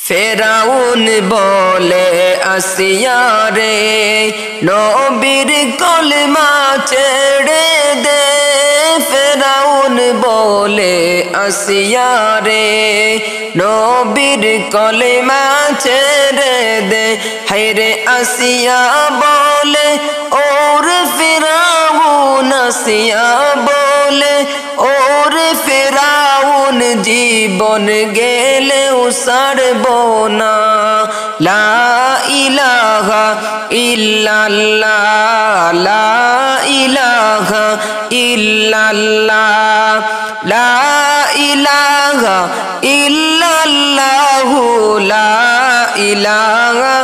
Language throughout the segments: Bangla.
ফেরাউন বলে আসিয়া রে নবীর কলমা ছেড়ে দে। ফেরাউন বলে আসিয়া রে নবীর কলমা ছেড়ে দে। হায়রে আসিয়া বলে ওর ফেরাউন আসিয়া বলে ওর ফেরাউন জীবন গেলেও ছাড়ব না। লা ইলাহা ইল্লাল্লাহ লা ইলাহা ইল্লাল্লাহ লা ইলাহা ইল্লাল্লাহু লা ইলাহা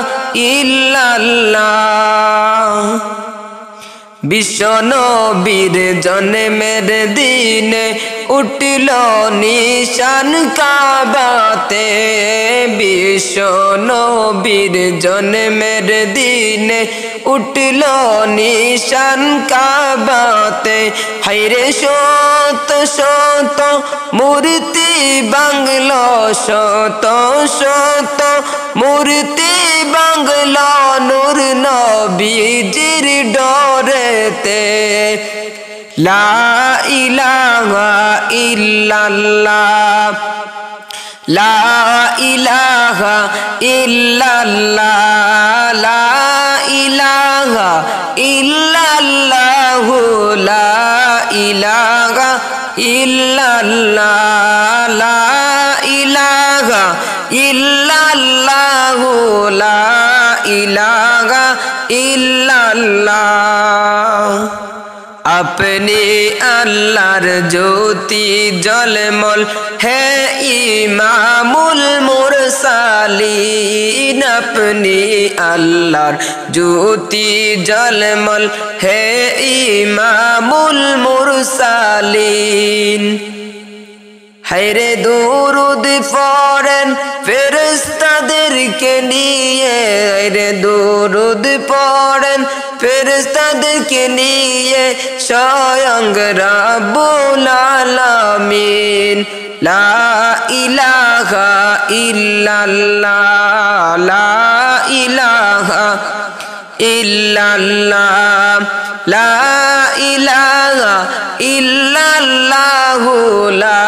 ইল্লাল্লাহ। বিশ্ব নবীর জন্মের দিনে উঠল নিশান কাবাতে। বিশ্ব নবীর জন্মের দিনে উঠল নিশান কাবাতে। হায়রে শত শত মূর্তি বাংল শত শত মূর্তি বাংল নূর নবীজির ডরেতে। লা ইলাহা ইল্লাল্লাহ লা ইলাহা ইল্লাল্লাহ লা ইলাহা ইল্লাল্লাহু লা ইলাহা ইল্লাল্লাহ লা ইলাহা ইল্লাল্লাহু লা ইলাহা ইল্লাল্লাহ। আপনি আল্লাহর জ্যোতি জলমল হে ইমামুল মুরসালিন। আপনি আল্লাহর জ্যোতি জলমল হে ইমামুল মুরসালিন। হায়রে দুরুদ পড়েন ফেরেশতাদেরকে নিয়ে। হায়রে দুরুদ পড়েন ফেরেশতাদেরকে নিয়ে স্বয়ং রাব্বুল আলামিন। লা ইলাহা ইল্লাল্লাহ লা ইলাহা ইল্লাল্লাহ লা ইলাহা ইল্লাল্লাহু লা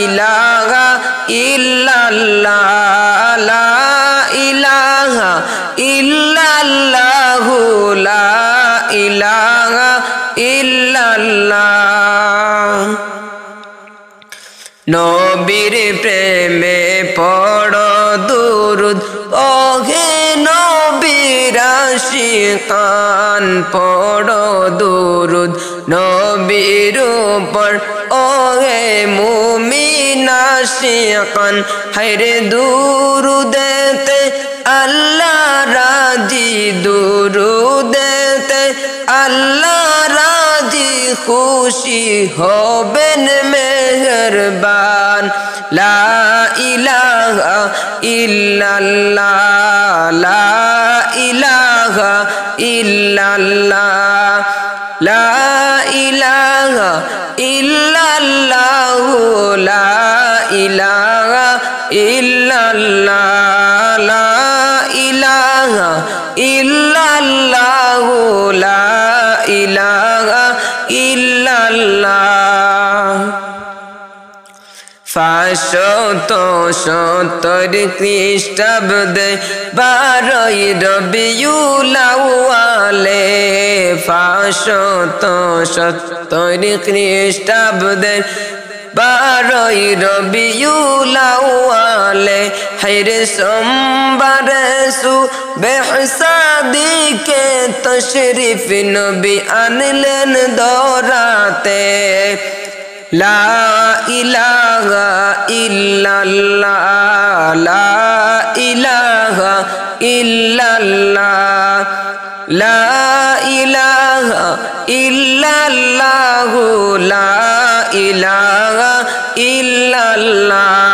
ইলাহা ইল্লাল্লাহ লা ইলাহা ইল্লাল্লাহু লা ইলাহা ইল্লাল্লাহ। নবীর প্রেমে পড়ো দুরুদ ওহে নবীর আশিকান। পড়ো দুরুদ নবীর উপর ওহে মুমিন আশিকান। হায়রে দুরুদেতে আল্লাহ রাজি দুরুদেতে আল্লাহ রাজি খুশি হবেন মেহেরবান। লা ইলাহা ইল্লাল্লাহ লা ইলাহা ইল্লাল্লাহ লা ইলাহা ইল্লাল্লাহু লা ইলাহা ইল্লাল্লাহ লা ইলাহা ইল্লাল্লাহু লা ইলাহা ইল্লাল্লাহ। 570 খ্রিস্টাব্দে 12 রবিউল আউয়ালে। 570 খ্রিস্টাব্দে 12 রবিউল আউয়ালে। হায়রে সোমবারে সুবহ সাদিকে তশরিফ নবী আনলেন দরাতে। লা ইলাহা ইল্লাল্লাহ লা ইলাহা ইল্লাল্লাহ লা ইলাহা ইল্লাল্লাহু লা ইলাহা ইল্লাল্লাহ